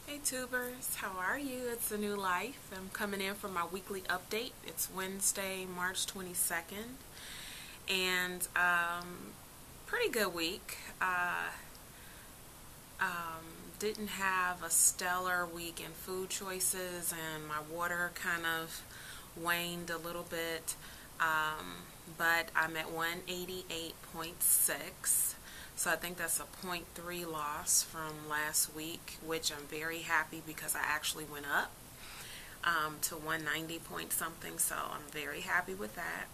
Hey tubers, how are you? It's a new life. I'm coming in for my weekly update. It's Wednesday, March 22nd, and pretty good week. Didn't have a stellar week in food choices, and my water kind of waned a little bit, but I'm at 188.6. So I think that's a point 0.3 loss from last week, which I'm very happy because I actually went up to 190 point something. So I'm very happy with that.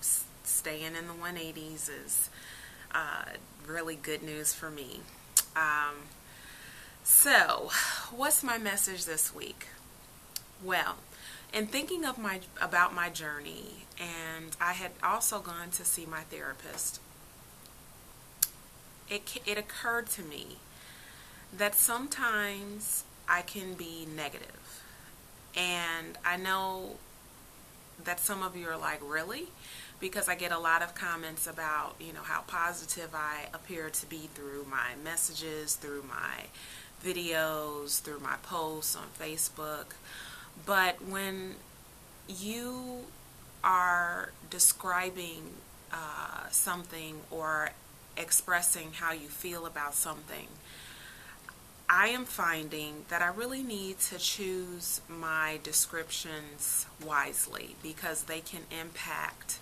Staying in the 180s is really good news for me. Um, so, what's my message this week? Well, in thinking of about my journey, and I had also gone to see my therapist, it occurred to me that sometimes I can be negative. And I know that some of you are like, really? Because I get a lot of comments about, how positive I appear to be through my messages, through my videos, through my posts on Facebook. But when you are describing something or expressing how you feel about something, I am finding that I really need to choose my descriptions wisely because they can impact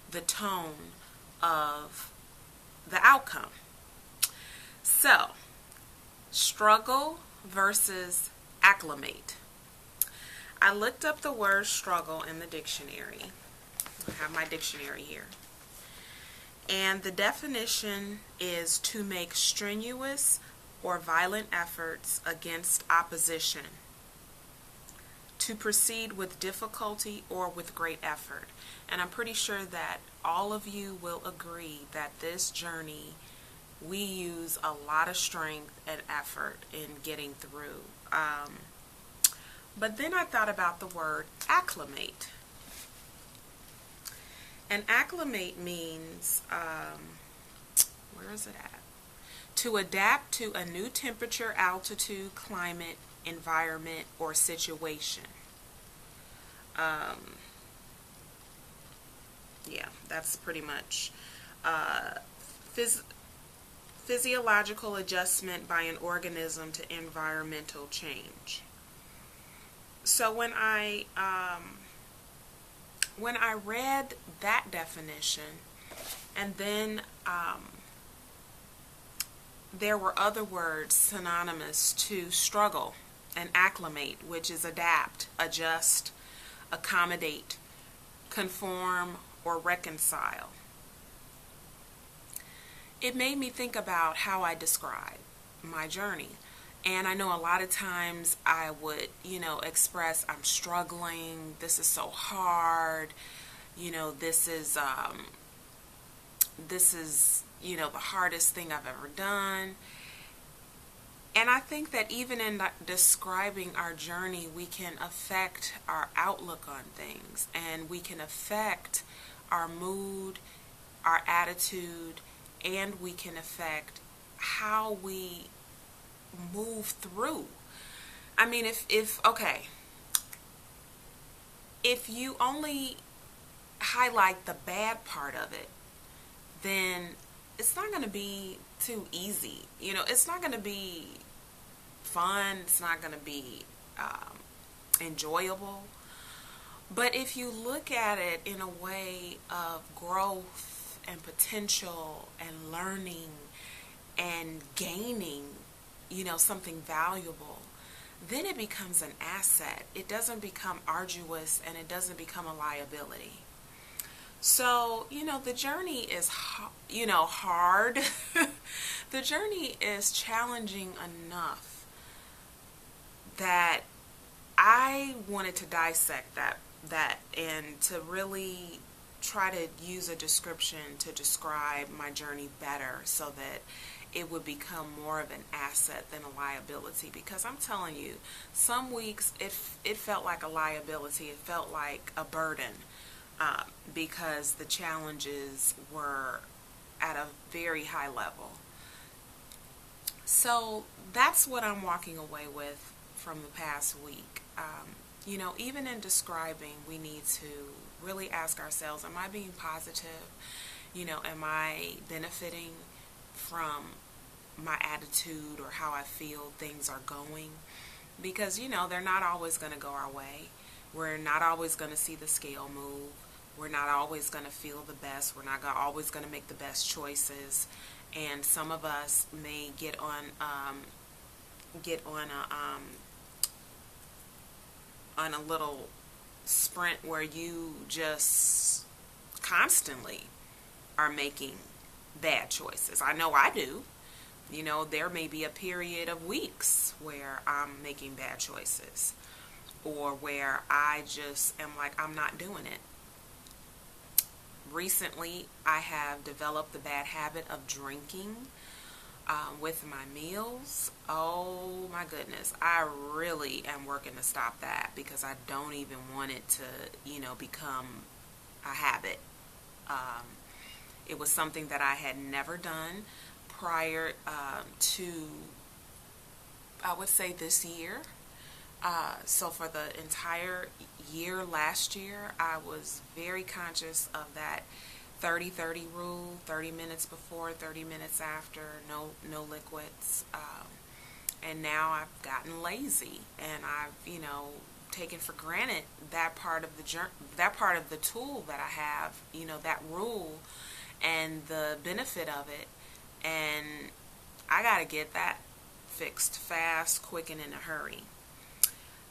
the tone of the outcome. So, struggle versus acclimate. I looked up the word struggle in the dictionary. I have my dictionary here. And the definition is to make strenuous or violent efforts against opposition, to proceed with difficulty or with great effort. And I'm pretty sure that all of you will agree that this journey, we use a lot of strength and effort in getting through. But then I thought about the word acclimate. And acclimate means, where is it at? To adapt to a new temperature, altitude, climate, environment, or situation. Yeah, that's pretty much physiological adjustment by an organism to environmental change. So when I read that definition, and then there were other words synonymous to struggle and acclimate, which is adapt, adjust, accommodate, conform, or reconcile. It made me think about how I describe my journey. And I know a lot of times I would, express I'm struggling, this is so hard, this is the hardest thing I've ever done. And I think that even in describing our journey, we can affect our outlook on things, and we can affect our mood, our attitude, and we can affect how we move through. I mean, if you only highlight the bad part of it, then it's not going to be too easy. It's not going to be fun. It's not going to be enjoyable. But if you look at it in a way of growth and potential and learning and gaining, something valuable, then it becomes an asset. It doesn't become arduous and it doesn't become a liability. So, the journey is, hard. The journey is challenging enough that I wanted to dissect that and to really try to use a description to describe my journey better so that it would become more of an asset than a liability. Because I'm telling you, some weeks it felt like a liability. It felt like a burden. Because the challenges were at a very high level. So that's what I'm walking away with from the past week. Even in describing, we need to really ask ourselves, am I being positive? Am I benefiting from my attitude or how I feel things are going? Because, they're not always going to go our way. We're not always going to see the scale move. We're not always going to feel the best. We're not always going to make the best choices. And some of us may get on a little sprint where you just constantly are making bad choices. I know I do. There may be a period of weeks where I'm making bad choices, or where I just am like, I'm not doing it. Recently, I have developed the bad habit of drinking with my meals. Oh my goodness, I really am working to stop that, because I don't even want it to, become a habit. It was something that I had never done prior to, I would say, this year. So for the entire year last year, I was very conscious of that 30-30 rule: 30 minutes before, 30 minutes after, no liquids. And now I've gotten lazy, and I've, taken for granted that part of the tool that I have, that rule and the benefit of it. And I got to get that fixed fast, quick, and in a hurry.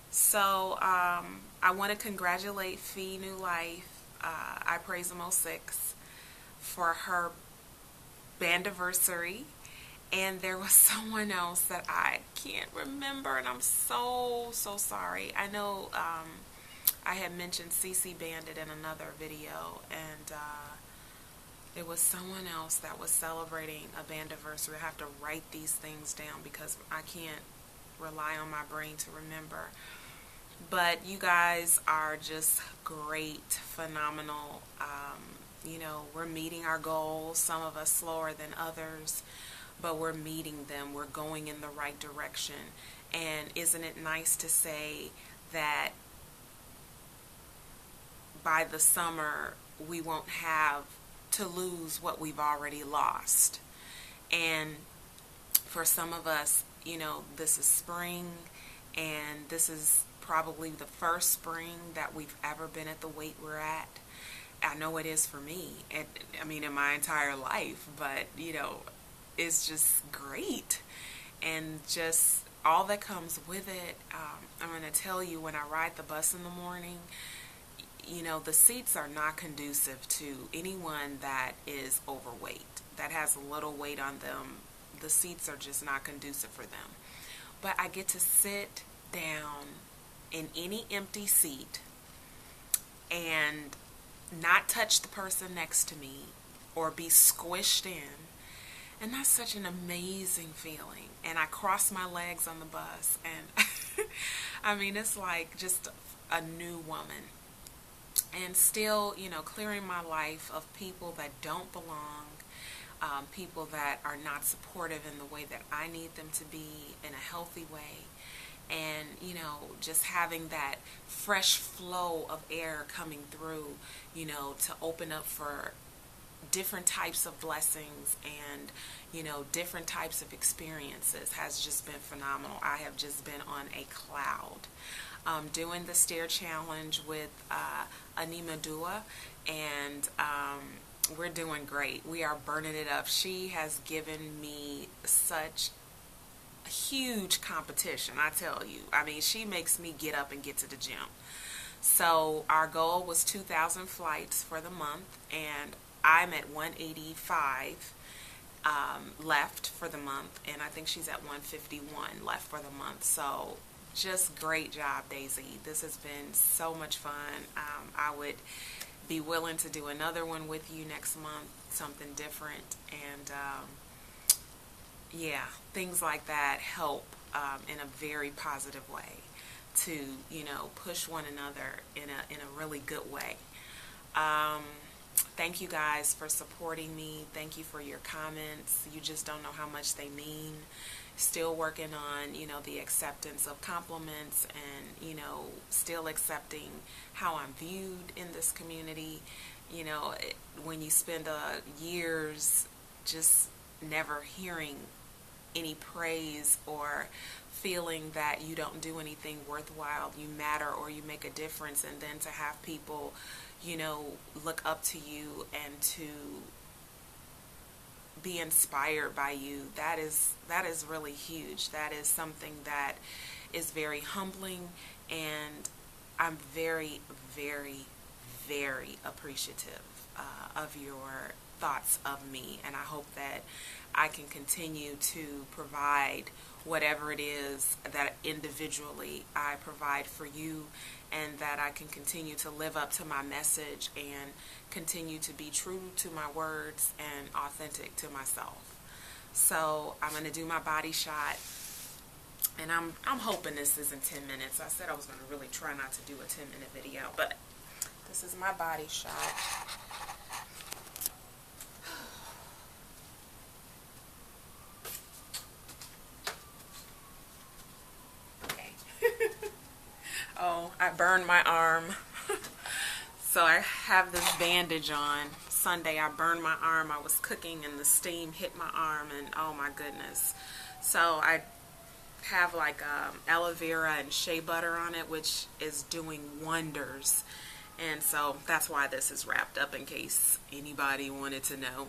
So I want to congratulate Fee New Life, I Praise Them 06, for her bandiversary. And there was someone else that I can't remember, and I'm so sorry. I know I had mentioned CC Bandit in another video, and there was someone else that was celebrating a bandiversary. I have to write these things down because I can't rely on my brain to remember. But you guys are just great, phenomenal. We're meeting our goals, some of us slower than others, but we're meeting them. We're going in the right direction. And isn't it nice to say that by the summer we won't have to lose what we've already lost? And for some of us, this is spring, and this is probably the first spring that we've ever been at the weight we're at. I know it is for me, and I mean in my entire life, but it's just great, and just all that comes with it. I'm going to tell you, when I ride the bus in the morning, the seats are not conducive to anyone that is overweight, that has a little weight on them. The seats are just not conducive for them. But I get to sit down in any empty seat and not touch the person next to me or be squished in. And that's such an amazing feeling. And I cross my legs on the bus, and I mean, it's like just a new woman. And still, clearing my life of people that don't belong, people that are not supportive in the way that I need them to be, in a healthy way. And, just having that fresh flow of air coming through, to open up for different types of blessings and, different types of experiences has just been phenomenal. I have just been on a cloud. Doing the stair challenge with Anima Dua, and we're doing great. We are burning it up. She has given me such huge competition, I tell you. I mean, she makes me get up and get to the gym. So our goal was 2,000 flights for the month, and I'm at 185 left for the month, and I think she's at 151 left for the month. So just great job, Daisy. This has been so much fun. I would be willing to do another one with you next month, something different. And yeah, things like that help in a very positive way to, push one another in a really good way. Thank you guys for supporting me. Thank you for your comments. You just don't know how much they mean. still working on, the acceptance of compliments, and, still accepting how I'm viewed in this community. When you spend years just never hearing any praise or feeling that you don't do anything worthwhile, you matter, or you make a difference, and then to have people, look up to you and to be inspired by you, that is really huge. That is something that is very humbling, and I'm very, very, very appreciative of your thoughts of me, and I hope that I can continue to provide whatever it is that individually I provide for you, and that I can continue to live up to my message and continue to be true to my words and authentic to myself. So I'm going to do my body shot, and I'm hoping this isn't 10 minutes. I said I was going to really try not to do a 10-minute video, but this is my body shot. Oh, I burned my arm. So I have this bandage on. Sunday I burned my arm. I was cooking and the steam hit my arm, and oh my goodness. So I have like aloe vera and shea butter on it, which is doing wonders. And so that's why this is wrapped up, in case anybody wanted to know.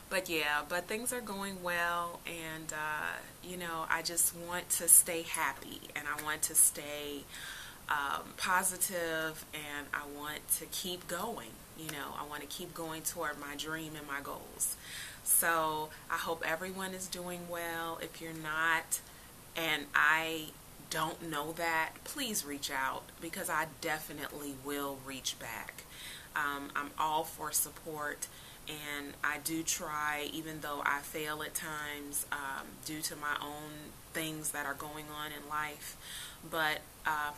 But yeah, but things are going well, and I just want to stay happy, and I want to stay positive, and I want to keep going. I want to keep going toward my dream and my goals. So I hope everyone is doing well. If you're not, and I don't know that, please reach out, because I definitely will reach back. I'm all for support, and I do try, even though I fail at times due to my own things that are going on in life. But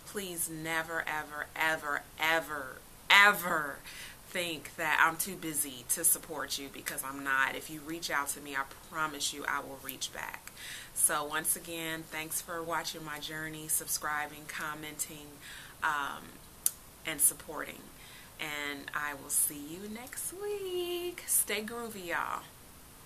please never, ever, ever, ever, ever think that I'm too busy to support you, because I'm not. If you reach out to me, I promise you I will reach back. So once again, thanks for watching my journey, subscribing, commenting, and supporting. And I will see you next week. Stay groovy, y'all.